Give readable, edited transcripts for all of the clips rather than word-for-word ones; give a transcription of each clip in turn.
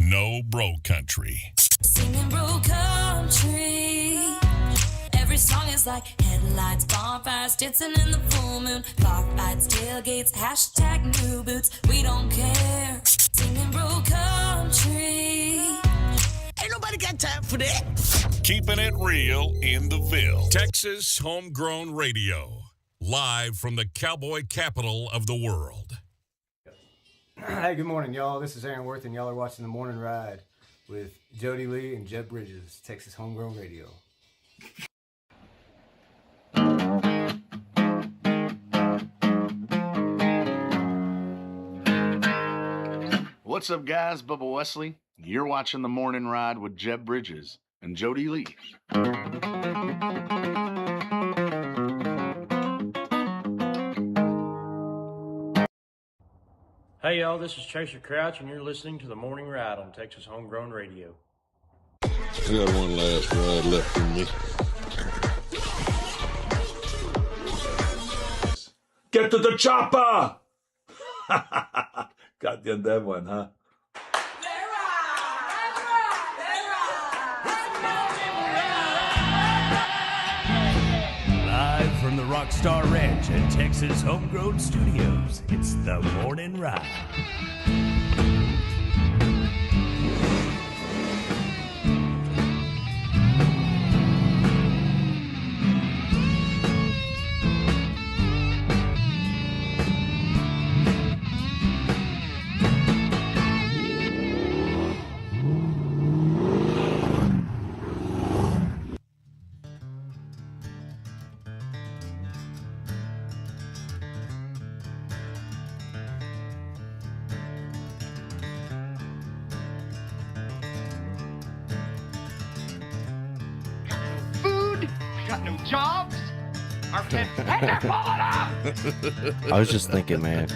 no bro country. Singing bro country. Every song is like headlights, bonfires, dancing in the full moon, car fights, tailgates, hashtag new boots. We don't care. Singing bro country. Ain't nobody got time for that. Keeping it real in the Ville. Texas Homegrown Radio. Live from the cowboy capital of the world. Hey, good morning, y'all. This is Aaron Worth, and y'all are watching The Morning Ride with Jody Lee and Jeb Bridges, Texas Homegrown Radio. What's up, guys? Bubba Wesley. You're watching The Morning Ride with Jeb Bridges and Jody Lee. Hey y'all, this is Chaser Crouch, and you're listening to The Morning Ride on Texas Homegrown Radio. I got one last ride left in me. Get to the chopper! Got that one, huh? Live from the Rockstar Ranch at Texas Homegrown Studios, it's The Morning Ride. Jobs? Our kids' heads are falling off! I was just thinking, man,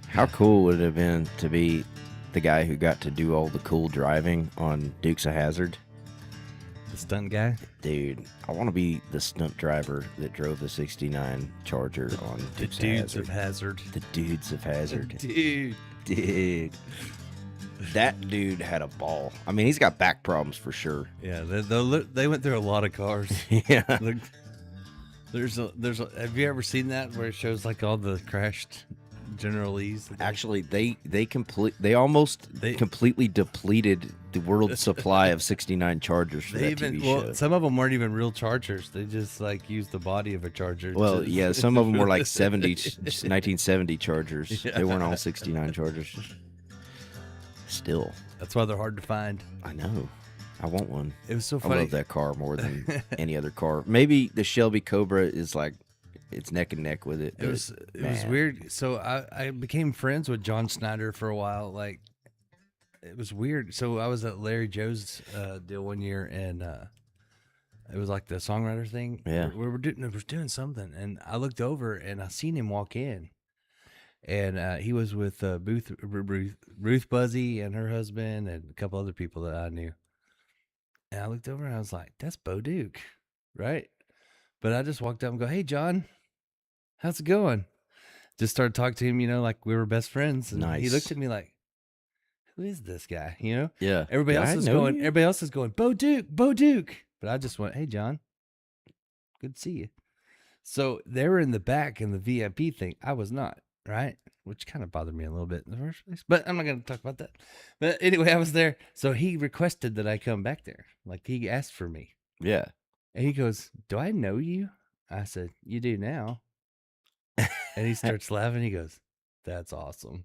how cool would it have been to be the guy who got to do all the cool driving on Dukes of Hazzard? The stunt guy? Dude, I want to be the stunt driver that drove the 69 Charger on Dukes of Hazzard. The Dudes of Hazzard. Dude. That dude had a ball. I mean, he's got back problems for sure. Yeah, they went through a lot of cars. Yeah. Have you ever seen that where it shows like all the crashed General Lees? Actually, they almost completely depleted the world's supply of 69 Chargers for that TV show. Some of them weren't even real Chargers. They just like used the body of a Charger. Well, yeah, some of them were like 1970 Chargers. Yeah. They weren't all 69 Chargers. Still, that's why they're hard to find. I know. I want one. It was so funny. I love that car more than any other car. Maybe the Shelby Cobra is like it's neck and neck with it. It was weird. So I became friends with John Snyder for a while. Like it was weird. So I was at Larry Joe's deal one year, and it was like the songwriter thing. Yeah, we were doing something, and I looked over and I seen him walk in. And he was with Ruth Buzzy and her husband and a couple other people that I knew. And I looked over and I was like, that's Bo Duke, right? But I just walked up and go, hey, John, how's it going? Just started talking to him, like we were best friends. And nice. He looked at me like, who is this guy? Yeah. Everybody else is going, Bo Duke. But I just went, hey, John, good to see you. So they were in the back in the VIP thing. I was not. Right, which kind of bothered me a little bit in the first place, but I'm not going to talk about that. But anyway, I was there, so he requested that I come back there. Like he asked for me. Yeah, and he goes, "Do I know you?" I said, "You do now." And he starts laughing. He goes, "That's awesome."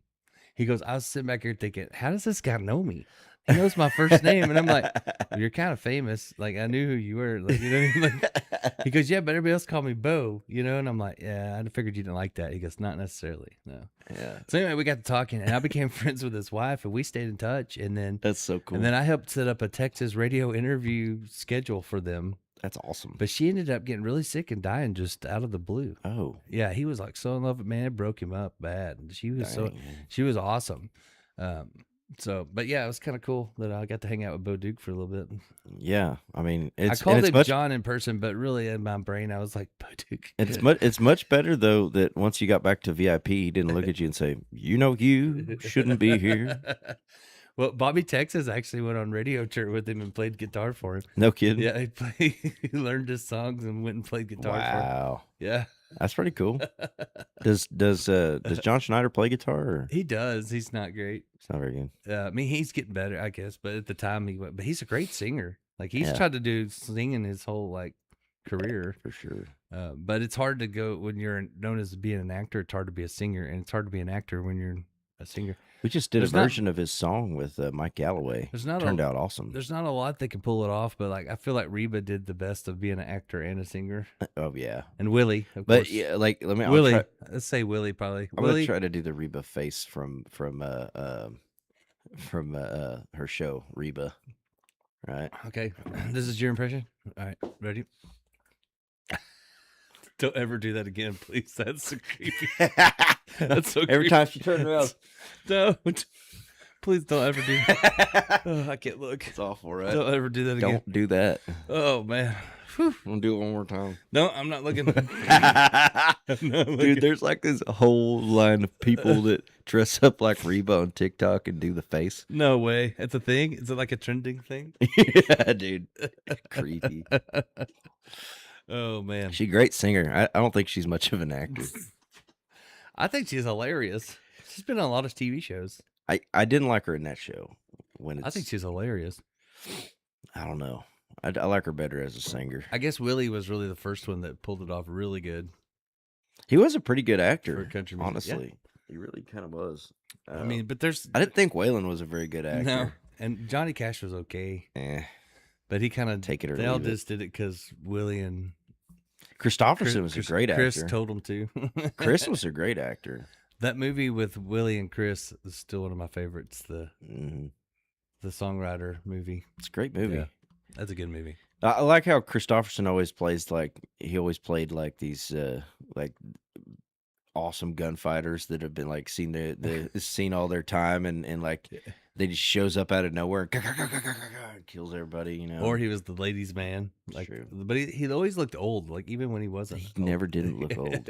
He goes, "I was sitting back here thinking, how does this guy know me? He knows my first name." And I'm like, well, "You're kind of famous. Like I knew who you were." Like, you know what I mean? Like, he goes, "Yeah, but everybody else called me Bo, And I'm like, "Yeah, I figured you didn't like that." He goes, "Not necessarily, no." Yeah. So anyway, we got to talking, and I became friends with his wife, and we stayed in touch. And then that's so cool. And then I helped set up a Texas radio interview schedule for them. That's awesome. But she ended up getting really sick and dying just out of the blue. Oh, yeah, he was like so in love with it, broke him up bad. And she was awesome. But yeah, it was kind of cool that I got to hang out with Bo Duke for a little bit. Yeah, I mean, I called him John in person, but really in my brain, I was like, Bo Duke. It's much better though that once you got back to VIP, he didn't look at you and say, you shouldn't be here. Well, Bobby Texas actually went on radio tour with him and played guitar for him. No kidding. Yeah, he learned his songs and went and played guitar for him. Wow. Yeah. That's pretty cool. Does John Schneider play guitar? Or? He does. He's not great. It's not very good. I mean, he's getting better, I guess. But at the time, but he's a great singer. Like he's tried to do singing his whole career for sure. But it's hard to go when you're known as being an actor. It's hard to be a singer, and it's hard to be an actor when you're a singer. We just did a version of his song with Mike Galloway. Turned out awesome. There's not a lot that can pull it off, but I feel like Reba did the best of being an actor and a singer. Oh yeah, and Willie, of but course. yeah, Willie. Let's say Willie probably. I'm gonna try to do the Reba face from her show, Reba. Right. Okay. This is your impression. All right. Ready? Don't ever do that again, please. That's so creepy. That's so Every creepy. time she turns around. Don't. Please don't ever do that. Oh, I can't look. It's awful, right? Don't ever do that again. Don't do that. Oh, man. Whew. I'm gonna do it one more time. No, I'm not looking. Dude, there's this whole line of people that dress up like Reba on TikTok and do the face. No way. It's a thing? Is it like a trending thing? Yeah, dude. Creepy. Oh, man. She's a great singer. I don't think she's much of an actor. I think she's hilarious. She's been on a lot of TV shows. I didn't like her in that show. I think she's hilarious. I don't know. I like her better as a singer. I guess Willie was really the first one that pulled it off really good. He was a pretty good actor, for country music. honestly. Yeah. He really kind of was. I mean, but I didn't think Waylon was a very good actor. No, and Johnny Cash was okay. But he kind of take it or they all leave it. just did it because Willie and Christopherson was a great actor. Chris told him to. Chris was a great actor. That movie with Willie and Chris is still one of my favorites. The songwriter movie. It's a great movie. Yeah, that's a good movie. I like how Christopherson always plays he always played these awesome gunfighters that have been seen all their time and they just shows up out of nowhere and kills everybody, you know. Or he was the ladies' man. True. But he always looked old, even when he wasn't. He never didn't look old.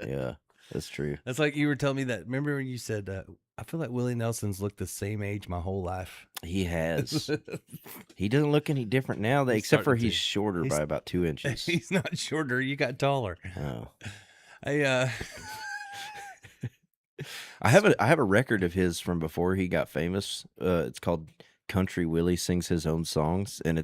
Yeah, that's true. That's like you were telling me that. Remember when you said, I feel like Willie Nelson's looked the same age my whole life. He has. He doesn't look any different now, except for he's shorter by about 2 inches. He's not shorter. You got taller. Oh. I have a record of his from before he got famous. It's called Country Willie Sings His Own Songs, and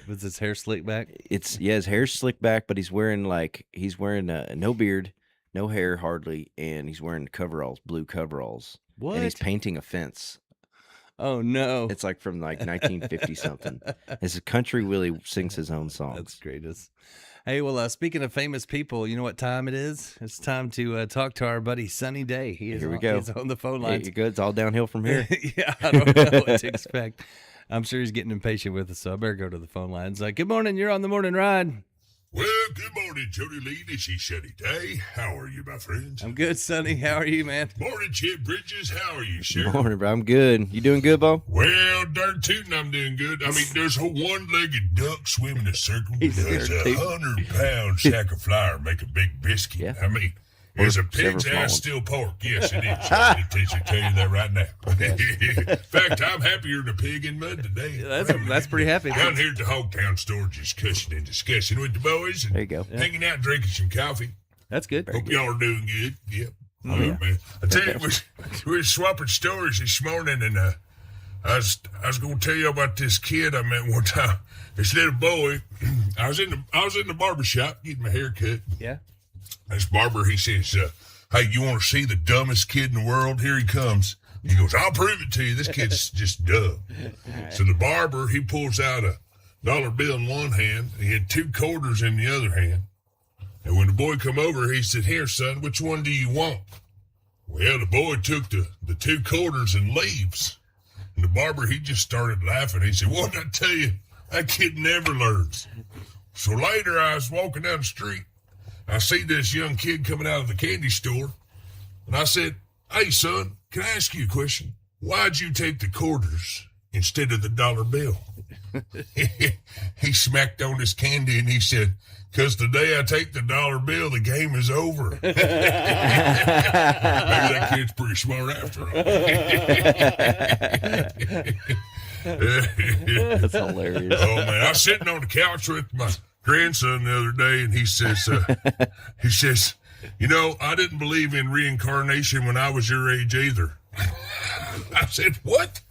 was his hair slicked back? His hair's slicked back, but he's wearing no beard, no hair hardly, and he's wearing coveralls, blue coveralls. What? And he's painting a fence. Oh no! It's from 1950 something. It's a Country Willie Sings His Own Songs. That's greatest. Hey, well, speaking of famous people, you know what time it is? It's time to talk to our buddy Sunny Day. Here we go. He's on the phone line. You're good. It's all downhill from here. Yeah, I don't know what to expect. I'm sure he's getting impatient with us, so I better go to the phone lines. Good morning. You're on the morning ride. Well, good morning, Jody Lee. This is Sunny Day. How are you, my friends? I'm good, Sonny. How are you, man? Morning, Chip Bridges. How are you, sir? Morning, bro. I'm good. You doing good, Bo? Well, darn tootin', I'm doing good. I mean, there's a one-legged duck swimming a circle. Does a 100-pound sack of flour make a big biscuit? Yeah. I mean, is a pig's ass still pork? Yes, it is. I can tell you that right now. In fact, I'm happier than a pig in mud today. Yeah, that's pretty happy. Down here at the Hogtown store, just cussing and discussing with the boys. And there you go. Hanging out, drinking some coffee. That's good. Hope y'all are doing good. Yep. Oh, yeah, man. I tell you, we were swapping stories this morning, and I was going to tell you about this kid I met one time. This little boy. I was in the barbershop getting my hair cut. Yeah. This barber, he says, hey, you want to see the dumbest kid in the world? Here he comes. He goes, I'll prove it to you. This kid's just dumb. So the barber, he pulls out a dollar bill in one hand. He had 2 quarters in the other hand. And when the boy come over, he said, here, son, which one do you want? Well, the boy took the 2 quarters and leaves. And the barber, he just started laughing. He said, what did I tell you? That kid never learns. So later, I was walking down the street. I see this young kid coming out of the candy store, and I said, hey, son, can I ask you a question? Why'd you take the quarters instead of the dollar bill? he smacked on his candy and he said, "'Cause the day I take the dollar bill, the game is over." Maybe that kid's pretty smart after all. That's hilarious. Oh man, I was sitting on the couch with my grandson the other day, and he says, "You know, I didn't believe in reincarnation when I was your age either." I said, "What?"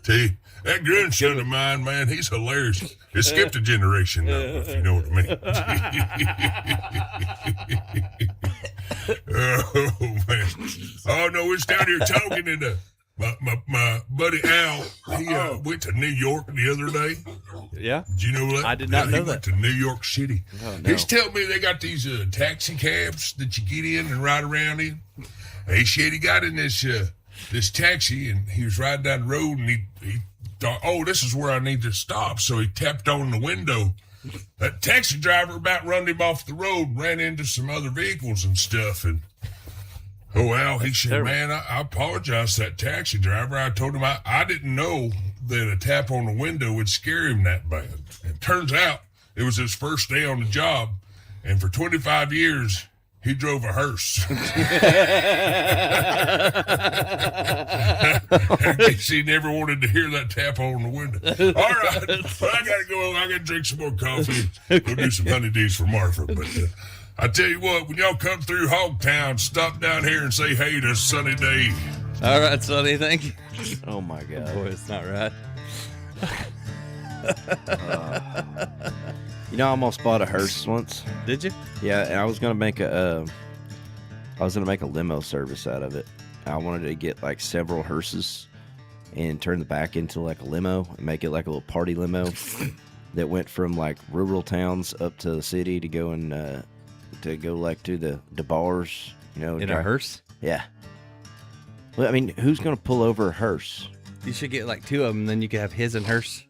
See, that grandson of mine, man, he's hilarious. It skipped a generation, though, if you know what I mean. Oh man! Oh no, it's down here talking to my buddy Al. He went to New York the other day. Yeah, did you know that? I did not know he that. Went to New York City. Oh, no. He's telling me they got these taxi cabs that you get in and ride around in. He said he got in this taxi and he was riding down the road and he thought, "Oh, this is where I need to stop." So he tapped on the window. That taxi driver about run him off the road, ran into some other vehicles and stuff. And Al, he said, "Man, I apologize to that taxi driver. I told him I didn't know that a tap on the window would scare him that bad." And turns out it was his first day on the job, and for 25 years he drove a hearse. I guess he never wanted to hear that tap on the window. All right, well, I gotta go. I gotta drink some more coffee. Go do some honeydews for Martha. But I tell you what, when y'all come through Hogtown, stop down here and say hey to Sunny Day. All right, Sonny, thank you. Oh my God. Boy, it's not right. You know, I almost bought a hearse once. Did you? Yeah, and I was gonna make a limo service out of it. I wanted to get like several hearses and turn the back into like a limo and make it like a little party limo that went from like rural towns up to the city to go and to the bars. You know, In a hearse? Yeah. Well, I mean, who's gonna pull over a hearse? You should get like two of them, then you could have his and hers.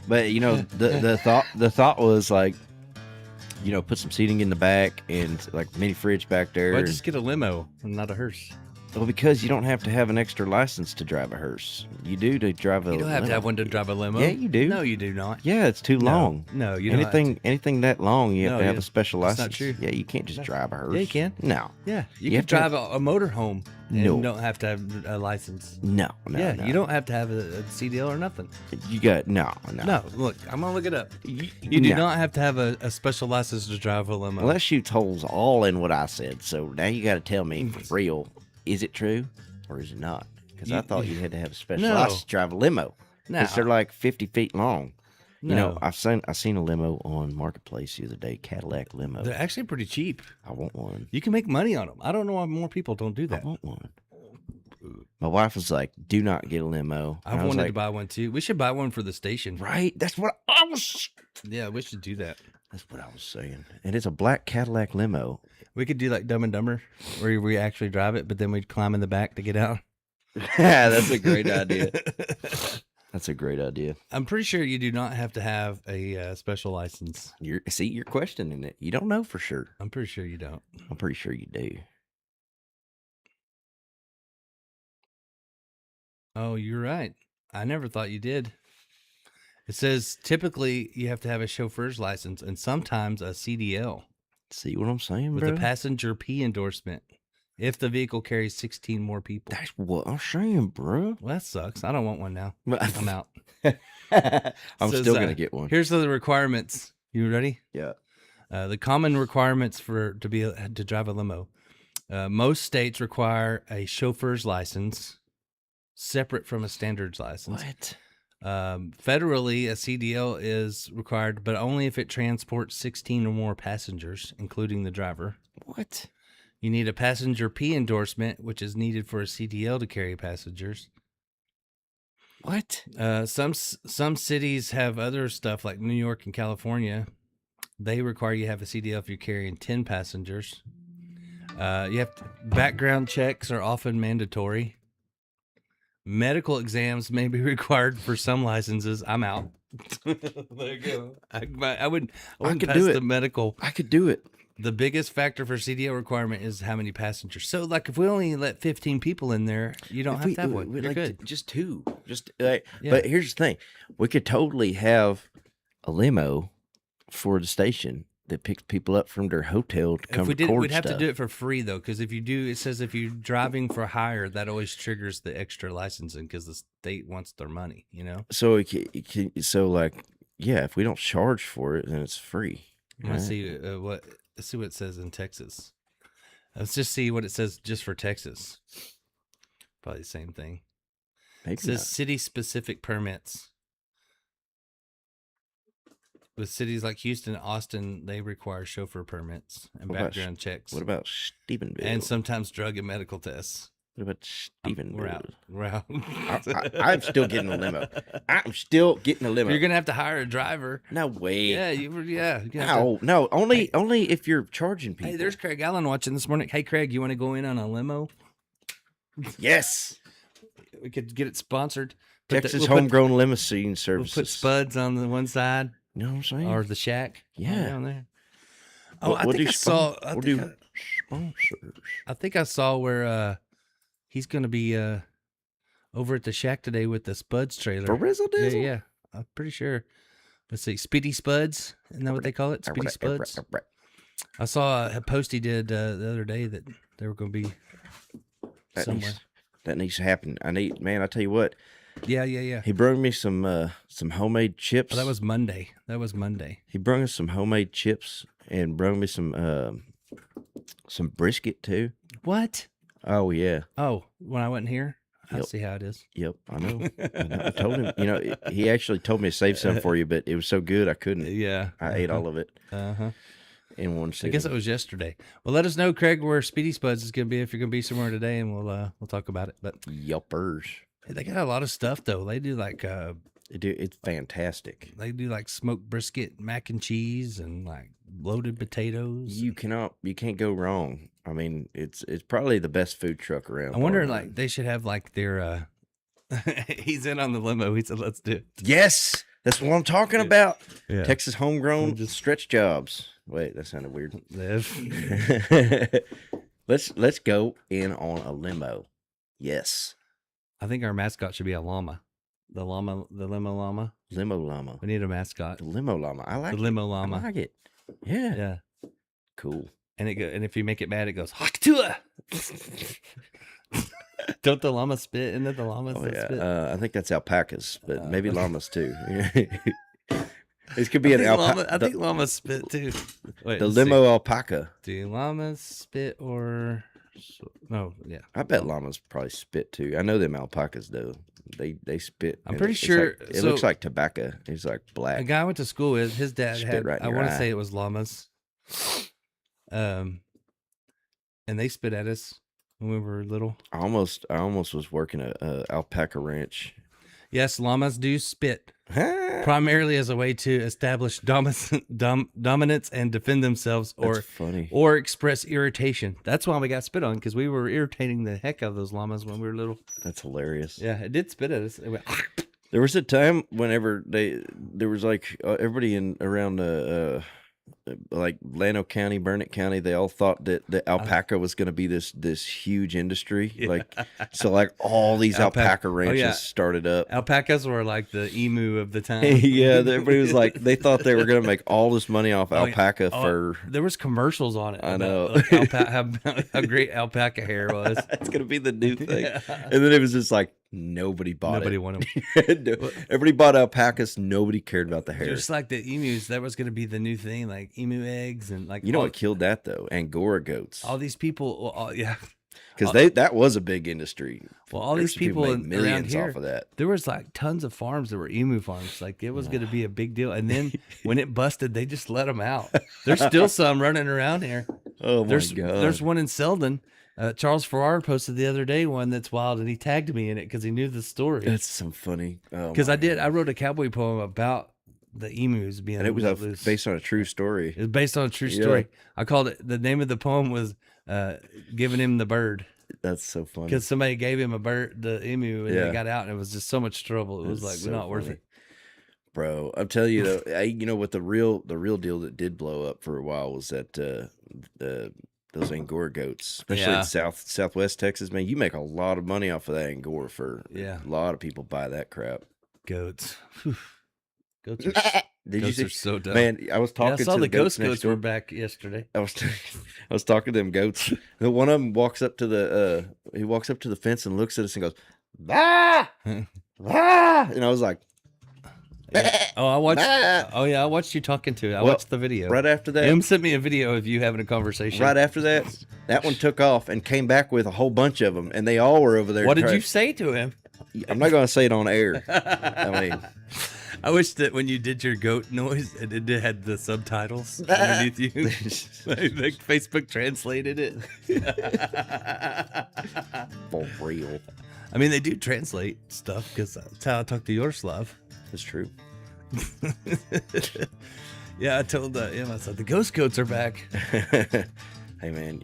But you know, the thought was like, you know, put some seating in the back and like mini fridge back there. Why just get a limo and not a hearse? Well, because you don't have to have an extra license to drive a hearse. You do to drive a limo. You don't have to have one to drive a limo. Yeah, you do. No, you do not. Yeah, it's too long. No, you don't. Anything that long, you have to have a special that's license. not true. Yeah, you can't just drive a hearse. Yeah, you can. No. Yeah, you You can have to drive a motorhome and No. don't have to have a license. No. Yeah, you don't have to have a CDL or nothing. You got no. No, look, I'm gonna look it up. You do not have to have a special license to drive a limo. Well, that shoots holes all in what I said. So now you got to tell me for real, is it true or is it not? Because I thought you had to have a special No. license to drive a limo. No. Because they're like 50 feet long. You know, No. I seen a limo on Marketplace the other day, Cadillac limo. They're actually pretty cheap. I want one. You can make money on them. I don't know why more people don't do that. I want one. My wife was like, "Do not get a limo." And I've I was wanted like, to buy one too. We should buy one for the station. Right? That's what I was. Yeah, we should do that. That's what I was saying. And it's a black Cadillac limo. We could do like Dumb and Dumber, where we actually drive it, but then we'd climb in the back to get out. Yeah, that's a great idea. That's a great idea. I'm pretty sure you do not have to have a special license. You're questioning it. You don't know for sure. I'm pretty sure you don't. I'm pretty sure you do. Oh, you're right. I never thought you did. It says typically you have to have a chauffeur's license and sometimes a CDL. See what I'm saying, with bro? a passenger P endorsement if the vehicle carries 16 more people. That's what I'm saying, bro. Well, that sucks. I don't want one now. I'm out. I'm Says, still gonna get one. Here's the requirements. You ready? Yeah. The common requirements to drive a limo. Most states require a chauffeur's license separate from a standards license. What? Federally, a CDL is required, but only if it transports 16 or more passengers, including the driver. What? You need a passenger P endorsement, which is needed for a CDL to carry passengers. What? Some cities have other stuff like New York and California. They require you have a CDL if you're carrying 10 passengers. Background checks are often mandatory. Medical exams may be required for some licenses. I'm out. There you go. I wouldn't could pass do it. the medical. I could do it. The biggest factor for CDL requirement is how many passengers. So, like, if we only let 15 people in there, you don't have to have one. You're like good. just two. Just like, but here's the thing: we could totally have a limo for the station that picks people up from their hotel to come If we did, record we'd have stuff. to do it for free though, because if you do, it says if you're driving for hire, that always triggers the extra licensing because the state wants their money. You know. So if we don't charge for it, then it's free. Let's see Let's see what it says in Texas. Let's just see what it says just for Texas. Probably the same thing. Maybe It says not. city-specific permits. With cities like Houston, Austin, they require chauffeur permits and What about background checks. What about Stephenville? And sometimes drug and medical tests. What about Stephenville? We're out. I'm still getting a limo. I'm still getting a limo. You're gonna have to hire a driver. No way. Yeah, yeah. No. Only if you're charging people. Hey, there's Craig Allen watching this morning. Hey, Craig, you want to go in on a limo? Yes. We could get it sponsored. Texas Homegrown Limousine Services. We'll put Spuds on the one side. You know what I'm saying? Or the Shack. Yeah. Down there. Oh, I think I saw. I think I saw where he's going to be over at the Shack today with the Spuds trailer. For Rizzle Dizzle? Yeah. I'm pretty sure. Let's see. Speedy Spuds. Isn't that what they call it? Speedy Spuds. I saw a post he did the other day that they were going to be somewhere. That needs to happen. I tell you what. Yeah. He brought me some homemade chips. Oh, that was Monday. He brought us some homemade chips and brought me some brisket too. What? Oh yeah. Oh, when I wasn't here, I see how it is. Yep, I know. I told him. He actually told me to save some for you, but it was so good I couldn't. Yeah, I ate all of it. In one I sitting. guess it was yesterday. Well, let us know, Craig, where Speedy Spuds is going to be if you're going to be somewhere today, and we'll talk about it. But Yelpers. They got a lot of stuff though. They do like it's fantastic. They do like smoked brisket, mac and cheese, and like loaded potatoes. You can't go wrong. I mean, it's probably the best food truck around. I wonder, like, they should have like their. He's in on the limo. He said, "Let's do it." Yes, that's what I'm talking about. Yeah. Texas homegrown stretch jobs. Wait, that sounded weird. Let's go in on a limo. Yes. I think our mascot should be a llama. The limo llama. Limo llama. We need a mascot. The limo llama. I like the limo llama. I like it. Yeah. Yeah. Cool. And if you make it mad, it goes Haktua. Don't the llama spit? Isn't it the llamas that spit? I think that's alpacas, but maybe llamas too. This could be an alpaca. I think llamas spit too. Wait, the limo alpaca. Do llamas spit or no? Yeah, I bet llamas probably spit too. I know them alpacas though. They spit. I'm pretty sure it looks like tobacco. It's like black. A guy I went to school with, his dad had. Right I want to say it was llamas. And they spit at us when we were little. I almost was working a alpaca ranch. Yes, llamas do spit, primarily as a way to establish dominance and defend themselves, or express irritation. That's why we got spit on, because we were irritating the heck out of those llamas when we were little. That's hilarious. Yeah, it did spit at us. It went, there was a time whenever there was like everybody around like Llano County, Burnett County, they all thought that the alpaca was going to be this huge industry. Yeah. Like all these alpaca ranches started up. Alpacas were like the emu of the time. Yeah, everybody was like, they thought they were going to make all this money off alpaca fur. There was commercials on it. I know how great alpaca hair was. It's going to be the new thing. Yeah. And then it was just like nobody bought Nobody it. wanted them. Everybody bought alpacas. Nobody cared about the hair. Just like the emus, that was going to be the new thing, like emu eggs and like. You know what killed that though? Angora goats. All these people, yeah. Because that was a big industry. Well, all these people made millions around here, off of that. There was like tons of farms that were emu farms. Like it was going to be a big deal. And then when it busted, they just let them out. There's still some running around here. Oh my God. There's one in Selden. Charles Farrar posted the other day one that's wild, and he tagged me in it because he knew the story. That's some funny. Because I wrote a cowboy poem about the emus being, and it was based on a true story. It was based on a true story. I called it. The name of the poem was "Giving Him the Bird." That's so funny. Because somebody gave him a bird, the emu, and they got out, and it was just so much trouble. It was like not worth it. Bro, I'm telling you though, you know what the real deal that did blow up for a while was that those Angora goats, especially in Southwest Texas. Man, you make a lot of money off of that Angora. A lot of people buy that crap. Goats. Goats Are are so dumb. Man, I was talking I saw to the goats goats were back yesterday. I was talking to them goats. One of them walks up to the fence and looks at us and goes, "Ah, ah," and I was like, yeah. I watched you talking to it. I watched the video. Right after that, him sent me a video of you having a conversation. Right after that one took off and came back with a whole bunch of them, and they all were over there. What did you say to him? I'm not going to say it on air. I mean, I wish that when you did your goat noise, it had the subtitles underneath you. Like Facebook translated it. For real. I mean, they do translate stuff because that's how I talk to your Slav. That's true. Yeah, I told him, I said, the ghost goats are back. Hey, man,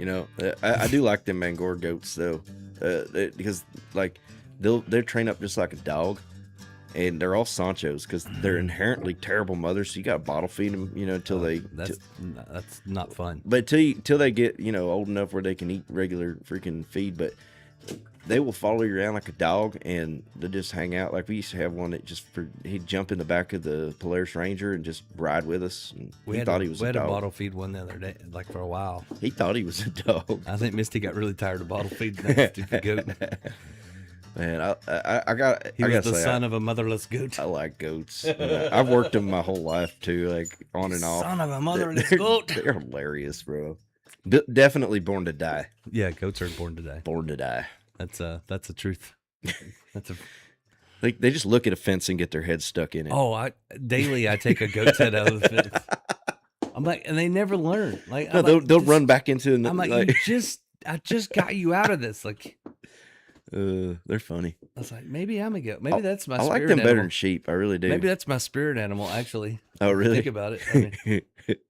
I do like them Angora goats, though, because, like, they're trained up just like a dog. And they're all Sanchos because they're inherently terrible mothers. So you got to bottle feed them, until they. That's not fun. But till they get, old enough where they can eat regular freaking feed. But they will follow you around like a dog, and they'll just hang out. Like we used to have one that he'd jump in the back of the Polaris Ranger and just ride with us. And we had a bottle feed one the other day, like for a while. He thought he was a dog. I think Misty got really tired of bottle feeding that stupid goat. Man, I got. He was the son of a motherless goat. I like goats. I've worked them my whole life too, like on and off. Son of a motherless goat. They're hilarious, bro. Definitely born to die. Yeah, goats are born to die. Born to die. That's the truth. They just look at a fence and get their head stuck in it. Oh, daily I take a goat's head out of the fence. I'm like, and they never learn. Like, no, they'll run back into. I'm like, I just got you out of this. Like. They're funny. I was like, maybe I'm a goat. Maybe that's my spirit animal. I like them better than sheep. I really do. Maybe that's my spirit animal, actually. Oh, really? Think about it. I mean,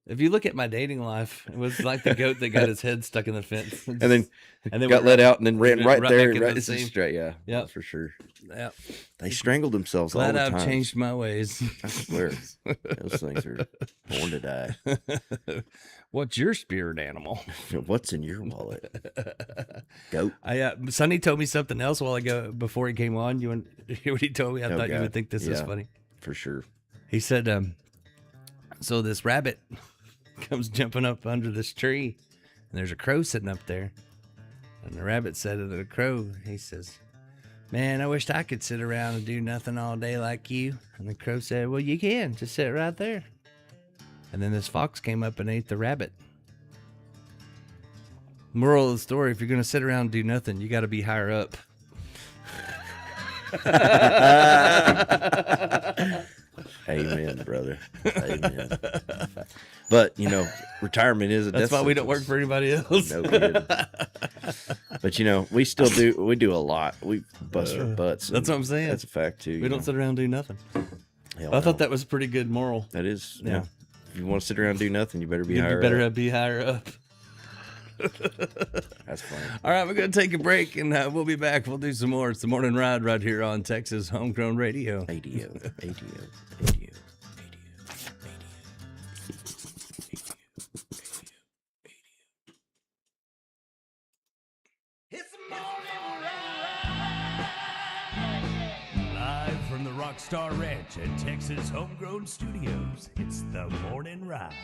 if you look at my dating life, it was like the goat that got his head stuck in the fence. And then got let out and then ran right there. Right straight. Yeah. Yeah. For sure. Yeah. They strangled themselves all the time. Glad I've changed my ways. I swear. Those things are born to die. What's your spirit animal? What's in your wallet? Goat. Sonny told me something else a while ago before he came on. You want to hear what he told me? I thought you would think this is funny. For sure. He said, so this rabbit comes jumping up under this tree, and there's a crow sitting up there. And the rabbit said to the crow, he says, "Man, I wished I could sit around and do nothing all day like you." And the crow said, "Well, you can. Just sit right there." And then this fox came up and ate the rabbit. Moral of the story, if you're going to sit around and do nothing, you got to be higher up. Amen, brother. Amen. But, retirement is a That's why we don't work for anybody else. No kidding. But, we still do. We do a lot. We bust our butts. That's what I'm saying. That's a fact, too. We don't sit around and do nothing. I thought that was a pretty good moral. That is. Yeah. If you want to sit around and do nothing, you better be higher up. You better be higher up. That's funny. All right, we're going to take a break, and we'll be back. We'll do some more. It's the Morning Ride right here on Texas Homegrown Radio. ADO. Live from the Rockstar Ranch at Texas Homegrown Studios, it's the Morning Ride.